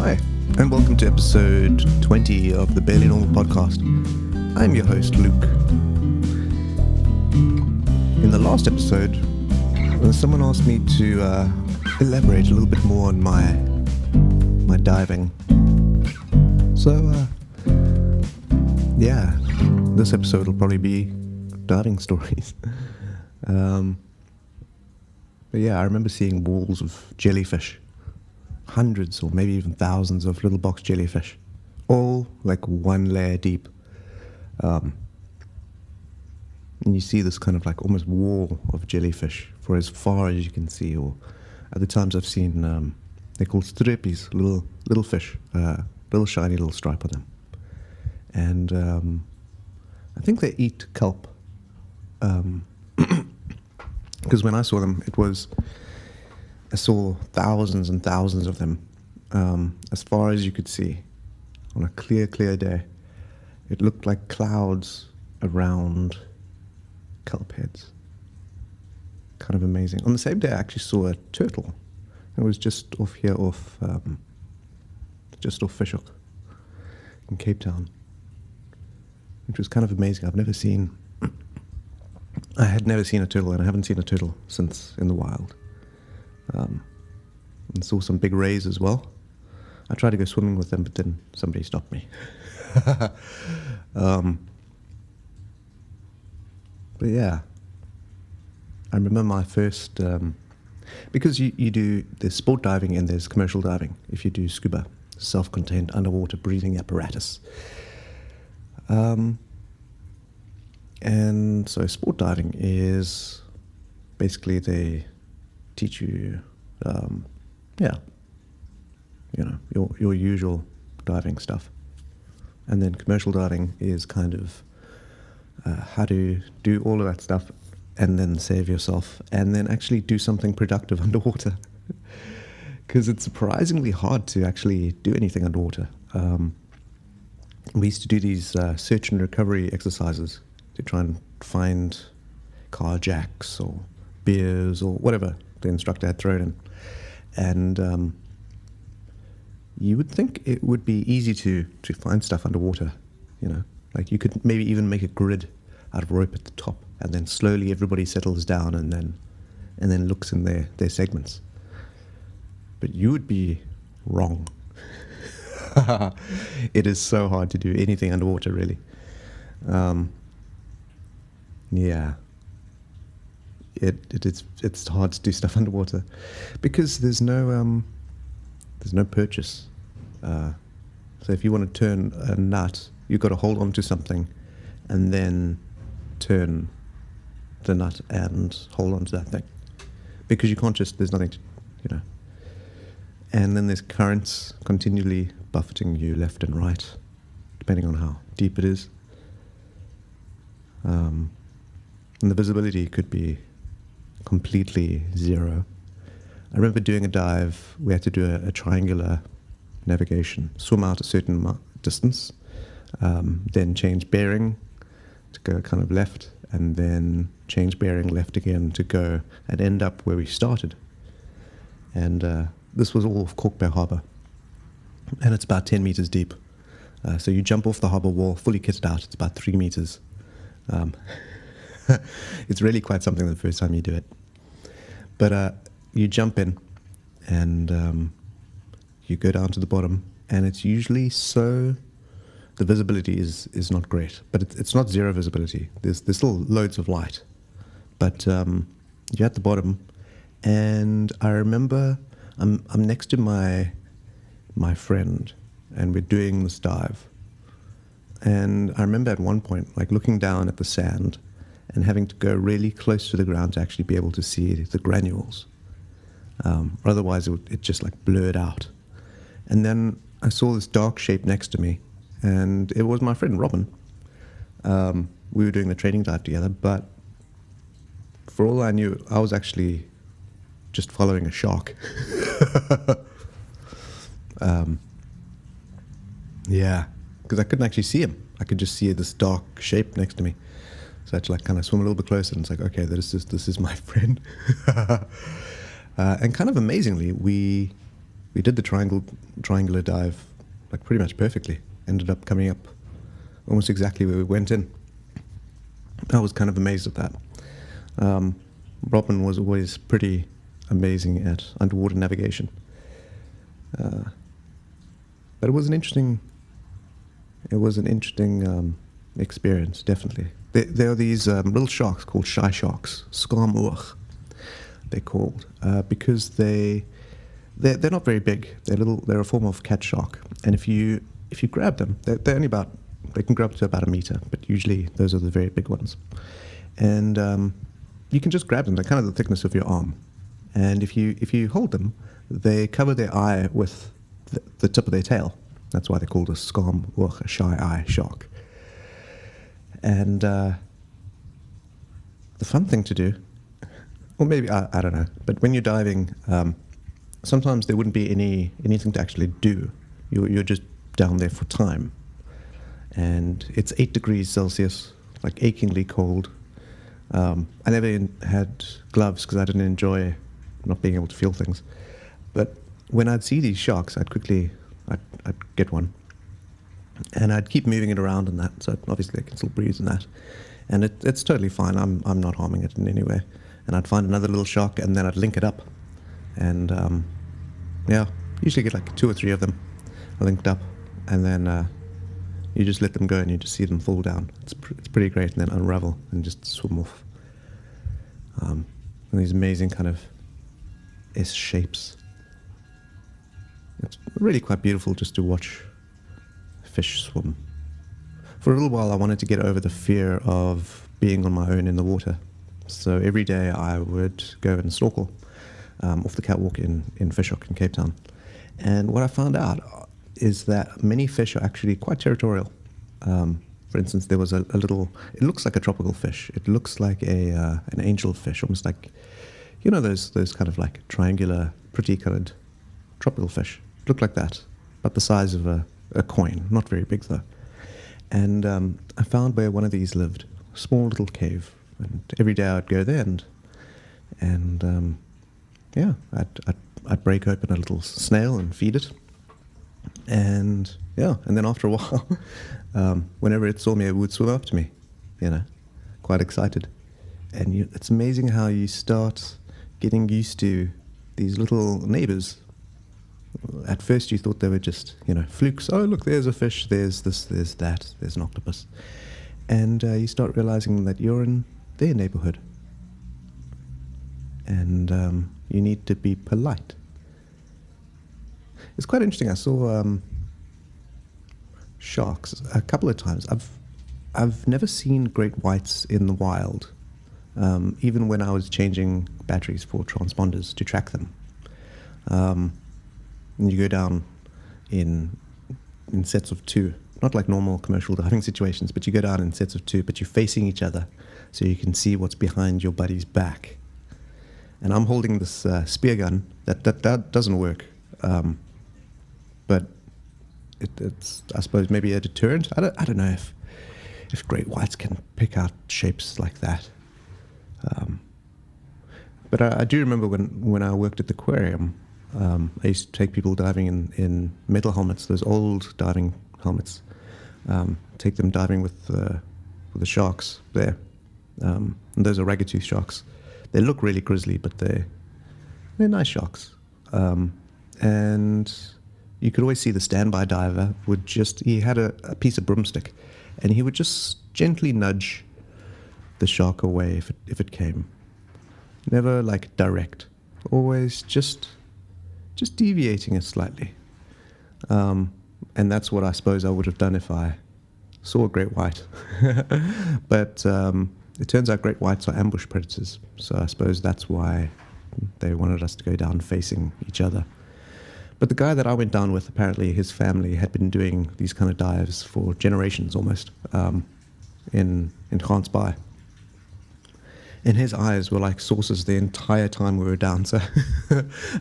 Hi, and welcome to episode 20 of the Barely Normal podcast. I'm your host, Luke. In the last episode, someone asked me to elaborate a little bit more on my diving. So, this episode will probably be diving stories. But yeah, I remember seeing walls of jellyfish. Hundreds or maybe even thousands of little box jellyfish, all like one layer deep. And you see this kind of like almost wall of jellyfish for as far as you can see. Or at the times I've seen, they're called strippies, little fish, little shiny little stripe on them. And I think they eat kelp. Because when I saw them, I saw thousands and thousands of them, as far as you could see, on a clear day. It looked like clouds around kelp heads. Kind of amazing. On the same day, I actually saw a turtle. It was just off Fishhook in Cape Town, which was kind of amazing. I had never seen a turtle, and I haven't seen a turtle since in the wild. And saw some big rays as well. I tried to go swimming with them, but then somebody stopped me. But yeah, I remember my first, because you do, there's sport diving and there's commercial diving. If you do scuba, self-contained underwater breathing apparatus. And so sport diving is basically they teach you, your usual diving stuff. And then commercial diving is kind of how to do all of that stuff and then save yourself and then actually do something productive underwater. Because it's surprisingly hard to actually do anything underwater. We used to do these search and recovery exercises to try and find car jacks or beers or whatever the instructor had thrown in. And you would think it would be easy to find stuff underwater, like you could maybe even make a grid out of rope at the top, and then slowly everybody settles down and then looks in their segments. But you would be wrong. It is so hard to do anything underwater, really. Yeah. It's hard to do stuff underwater because there's no purchase. So if you want to turn a nut, you've got to hold on to something and then turn the nut and hold on to that thing, because you can't there's nothing to, and then there's currents continually buffeting you left and right depending on how deep it is. And the visibility could be completely zero. I remember doing a dive. We had to do a triangular navigation, swim out a certain distance, then change bearing to go kind of left, and then change bearing left again to go and end up where we started. And this was all off Cork Bay Harbour, and it's about 10 meters deep. So you jump off the harbour wall, fully kitted out. It's about 3 meters. It's really quite something the first time you do it. But you jump in and you go down to the bottom, and it's usually the visibility is not great, but it's not zero visibility. There's still loads of light. But you're at the bottom, and I remember I'm next to my friend, and we're doing this dive. And I remember at one point, like looking down at the sand and having to go really close to the ground to actually be able to see the granules. Otherwise, it just like blurred out. And then I saw this dark shape next to me, and it was my friend Robin. We were doing the training dive together, but for all I knew, I was actually just following a shark. Yeah. Because I couldn't actually see him. I could just see this dark shape next to me. So I had to like kind of swim a little bit closer, and it's like, okay, this is my friend. And kind of amazingly, we we did the triangular dive like pretty much perfectly. Ended up coming up almost exactly where we went in. I was kind of amazed at that. Robin was always pretty amazing at underwater navigation. But it was an interesting experience, definitely. There are these little sharks called shy sharks, skarmoog, they're called, because they're not very big. They're a form of cat shark, and if you grab them, they're only they can grow up to about a meter, but usually those are the very big ones. And you can just grab them. They're kind of the thickness of your arm, and if you hold them, they cover their eye with the tip of their tail. That's why they're called a skarmoog, a shy eye shark. And the fun thing to do, or maybe I don't know, but when you're diving, sometimes there wouldn't be anything to actually do. You're just down there for time, and it's 8 degrees Celsius, like achingly cold. I never had gloves because I didn't enjoy not being able to feel things. But when I'd see these sharks, I'd get one, and I'd keep moving it around and that. So obviously I can still breathe and that, and it's totally fine. I'm not harming it in any way. And I'd find another little shark, and then I'd link it up, and usually get like 2 or 3 of them linked up, and then you just let them go, and you just see them fall down. It's pretty great, and then unravel and just swim off. And these amazing kind of S shapes. It's really quite beautiful just to watch fish swim. For a little while, I wanted to get over the fear of being on my own in the water. So every day I would go and snorkel off the catwalk in Fishhook in Cape Town. And what I found out is that many fish are actually quite territorial. For instance, there was a little, it looks like a tropical fish. It looks like an angel fish, almost like, those kind of like triangular, pretty colored tropical fish. It looked like that, about the size of a coin, not very big though. And I found where one of these lived, a small little cave. And every day I'd go there and I'd break open a little snail and feed it. And then after a while, whenever it saw me, it would swim up to me, quite excited. And it's amazing how you start getting used to these little neighbors. At first you thought they were just, flukes. Oh, look, there's a fish, there's this, there's that, there's an octopus. And you start realizing that you're in their neighborhood. And you need to be polite. It's quite interesting. I saw sharks a couple of times. I've never seen great whites in the wild, even when I was changing batteries for transponders to track them. And you go down in sets of 2, not like normal commercial diving situations, but you go down in sets of 2, but you're facing each other, so you can see what's behind your buddy's back. And I'm holding this spear gun that doesn't work, but it's I suppose maybe a deterrent. I don't know if great whites can pick out shapes like that. But I do remember when I worked at the aquarium, I used to take people diving in metal helmets, those old diving helmets. Take them diving with the sharks there. And those are ragged-tooth sharks. They look really grisly, but they're nice sharks. And you could always see the standby diver he had a piece of broomstick, and he would just gently nudge the shark away if it came. Never like direct, always just deviating it slightly. And that's what I suppose I would have done if I saw a great white. But it turns out great whites are ambush predators, so I suppose that's why they wanted us to go down facing each other. But the guy that I went down with, apparently his family had been doing these kind of dives for generations almost, in Gans Bay. And his eyes were like saucers the entire time we were down, so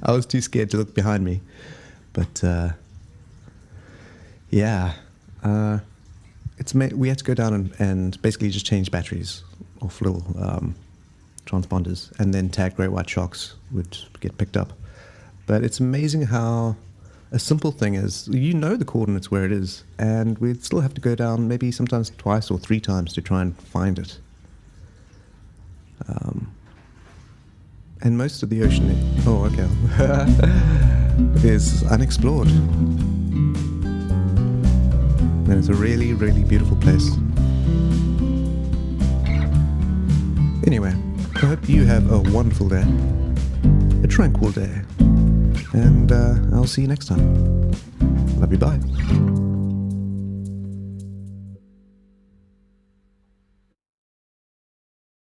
I was too scared to look behind me. But we had to go down and basically just change batteries off little transponders, and then tag great white sharks would get picked up. But it's amazing how a simple thing is, you know the coordinates where it is, and we'd still have to go down maybe sometimes twice or three times to try and find it. And most of the ocean, is unexplored. And it's a really, really beautiful place. Anyway, I hope you have a wonderful day, a tranquil day, and I'll see you next time. Love you, bye.